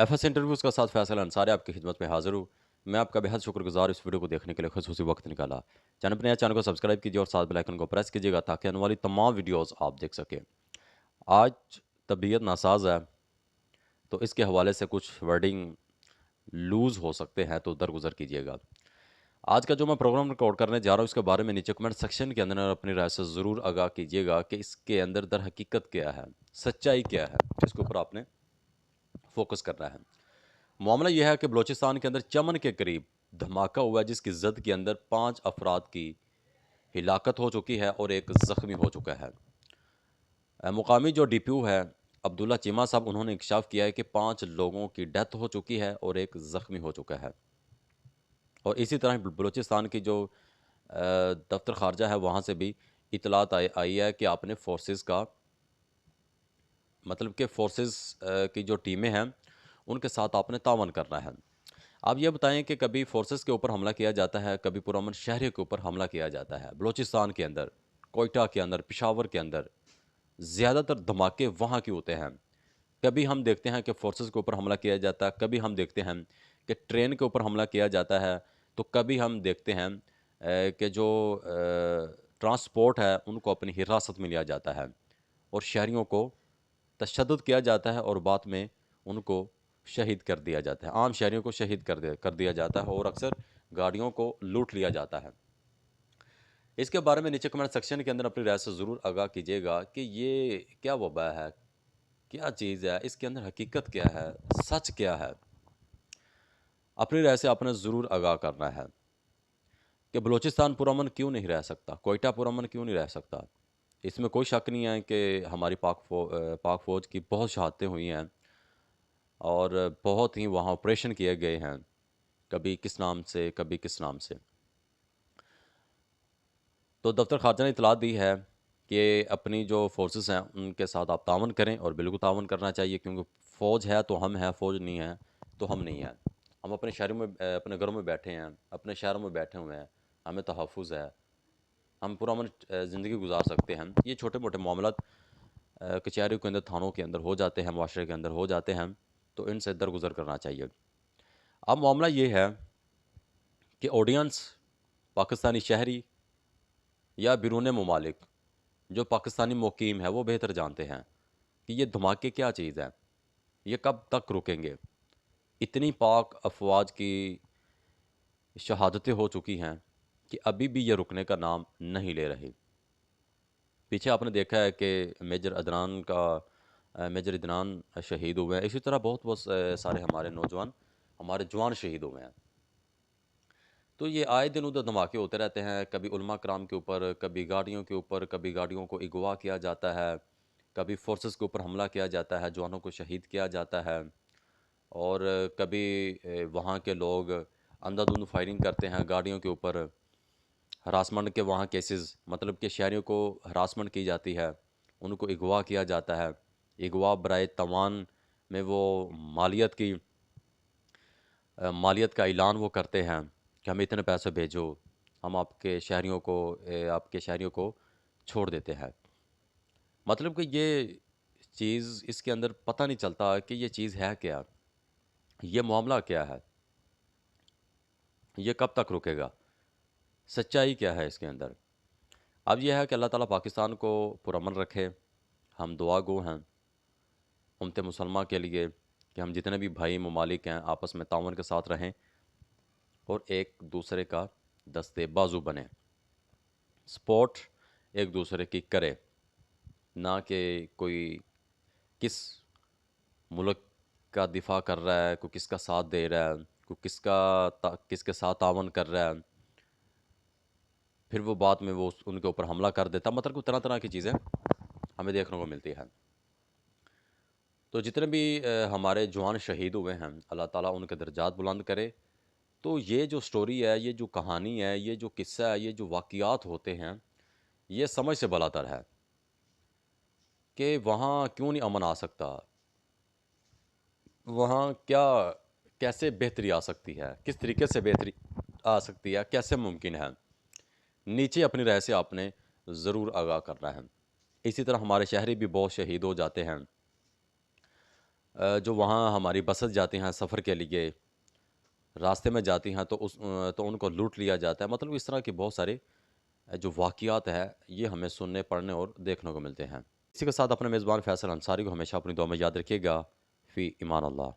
FS interviews का साथ फैसल अंसारी आपकी खिदमत में हाज़िर हूँ। मैं आपका बेहद शुक्रगुज़ार इस वीडियो को देखने के लिए ख़ुसूसी वक्त निकाला। चैनल पर नया चैनल को सब्सक्राइब कीजिए और साथ बेल आइकन को प्रेस कीजिएगा ताकि आने वाली तमाम वीडियोज़ आप देख सकें। आज तबीयत नासाज़ है, तो इसके हवाले से कुछ वर्डिंग लूज़ हो सकते हैं, तो दरगुज़र कीजिएगा। आज का जो मैं प्रोग्राम रिकॉर्ड करने जा रहा हूँ, इसके बारे में नीचे कमेंट सेक्शन के अंदर अपनी राय से ज़रूर आगाह कीजिएगा कि इसके अंदर दर हकीकत क्या है, सच्चाई क्या है, इसके ऊपर आपने फोकस करना है। मामला यह है कि बलूचिस्तान के अंदर चमन के करीब धमाका हुआ है, जिसकी जद के अंदर 5 अफराद की हिलाकत हो चुकी है और एक ज़ख्मी हो चुका है। मुकामी जो डीपीओ है अब्दुल्ला चीमा साहब, उन्होंने इंकशाफ किया है कि 5 लोगों की डेथ हो चुकी है और एक ज़ख्मी हो चुका है। और इसी तरह बलूचिस्तान की जो दफ्तर खारजा है, वहाँ से भी इतलात आई है कि आपने फोर्सेस का मतलब कि फोर्सेस की जो टीमें हैं, उनके साथ आपने तावन करना है। आप ये बताएं कि कभी फोर्सेस के ऊपर हमला किया जाता है, कभी पुरअमन शहरियों के ऊपर हमला किया जाता है। बलूचिस्तान के अंदर, कोयटा के अंदर, पेशावर के अंदर ज़्यादातर धमाके वहाँ के होते हैं। कभी हम देखते हैं कि फोर्सेस के ऊपर हमला किया जाता है, कभी हम देखते हैं कि ट्रेन के ऊपर हमला किया जाता है, तो कभी हम देखते हैं कि जो ट्रांसपोर्ट है, उनको अपनी हिरासत में लिया जाता है और शहरियों को तशद्दुद किया जाता है और बाद में उनको शहीद कर दिया जाता है। आम शहरियों को शहीद कर दिया जाता है और अक्सर गाड़ियों को लूट लिया जाता है। इसके बारे में नीचे कमेंट सेक्शन के अंदर अपनी राय से ज़रूर आगाह कीजिएगा कि ये क्या वबा है, क्या चीज़ है, इसके अंदर हकीकत क्या है, सच क्या है? अपनी राय से आपने ज़रूर आगाह करना है कि बलूचिस्तान पुरअमन क्यों नहीं रह सकता, कोयटा पुरअमन क्यों नहीं रह सकता। इसमें कोई शक नहीं है कि हमारी पाक फ़ौज की बहुत शहादतें हुई हैं और बहुत ही वहाँ ऑपरेशन किए गए हैं, कभी किस नाम से, कभी किस नाम से। तो दफ्तर खारजा ने इतला दी है कि अपनी जो फोर्सेस हैं, उनके साथ आप तावन करें और बिल्कुल तावन करना चाहिए, क्योंकि फ़ौज है तो हम हैं, फ़ौज नहीं है तो हम नहीं हैं। हम अपने शहरों में अपने घरों में बैठे हैं, अपने शहरों में बैठे हुए हैं, हमें तहफ़्फ़ुज़ है, हम पुरअमन ज़िंदगी गुजार सकते हैं। ये छोटे मोटे मामला कचहरियों के अंदर, थानों के अंदर हो जाते हैं, माशरे के अंदर हो जाते हैं, तो इनसे दरगुजर करना चाहिए। अब मामला ये है कि ऑडियंस, पाकिस्तानी शहरी या बिरून ममालिक, जो पाकिस्तानी मुकीम है, वो बेहतर जानते हैं कि ये धमाके क्या चीज़ है, ये कब तक रुकेंगे। इतनी पाक अफवाज की शहादतें हो चुकी हैं कि अभी भी ये रुकने का नाम नहीं ले रही। पीछे आपने देखा है कि मेजर इदनान शहीद हुए हैं। इसी तरह बहुत बहुत सारे हमारे नौजवान, हमारे जवान शहीद हुए हैं। तो ये आए दिन उधर धमाके होते रहते हैं, कभी उलमा कराम के ऊपर, कभी गाड़ियों के ऊपर, कभी गाड़ियों को अगवा किया जाता है, कभी फोर्सेस के ऊपर हमला किया जाता है, जवानों को शहीद किया जाता है। और कभी वहाँ के लोग अंधाधुंध फायरिंग करते हैं गाड़ियों के ऊपर। हरासमेंट के वहाँ केसेस, मतलब कि शहरियों को हरासमेंट की जाती है, उनको अगवा किया जाता है। अगवा बराए तवान में वो मालियत की मालियत का ऐलान वो करते हैं कि हमें इतने पैसे भेजो, हम आपके शहरियों को छोड़ देते हैं। मतलब कि ये चीज़, इसके अंदर पता नहीं चलता कि ये चीज़ है क्या? ये मामला क्या है? ये कब तक रुकेगा? सच्चाई क्या है इसके अंदर? अब ये है कि अल्लाह ताला पाकिस्तान को पुरअमन रखे। हम दुआ गो हैं उम्मत मुसलमा के लिए कि हम जितने भी भाई ममालिक हैं, आपस में ताउन के साथ रहें और एक दूसरे का दस्ते बाजू बने, सपोर्ट एक दूसरे की करे, ना कि कोई किस मुल्क का दिफा कर रहा है, कोई किसका साथ दे रहा है, कोई किसके साथ तावन कर रहा है, फिर वो बाद में उनके ऊपर हमला कर देता। मतलब कि तरह तरह की चीज़ें हमें देखने को मिलती है। तो जितने भी हमारे जवान शहीद हुए हैं, अल्लाह ताला उनके दर्जात बुलंद करे। तो ये जो स्टोरी है, ये जो कहानी है, ये जो किस्सा है, ये जो वाक़ियात होते हैं, ये समझ से बालातर है कि वहाँ क्यों नहीं अमन आ सकता? वहाँ क्या, कैसे बेहतरी आ सकती है? किस तरीके से बेहतरी आ सकती है? कैसे मुमकिन है? नीचे अपनी राय से आपने ज़रूर आगाह करना है। इसी तरह हमारे शहरी भी बहुत शहीद हो जाते हैं। जो वहाँ हमारी बसेस जाती हैं सफ़र के लिए, रास्ते में जाती हैं तो उनको लूट लिया जाता है। मतलब इस तरह के बहुत सारे जो वाक़ियात हैं, ये हमें सुनने, पढ़ने और देखने को मिलते हैं। इसी के साथ अपने मेज़बान फ़ैसल अंसारी को हमेशा अपनी दुआ में याद रखिएगा। फ़ी इमान अल्लाह।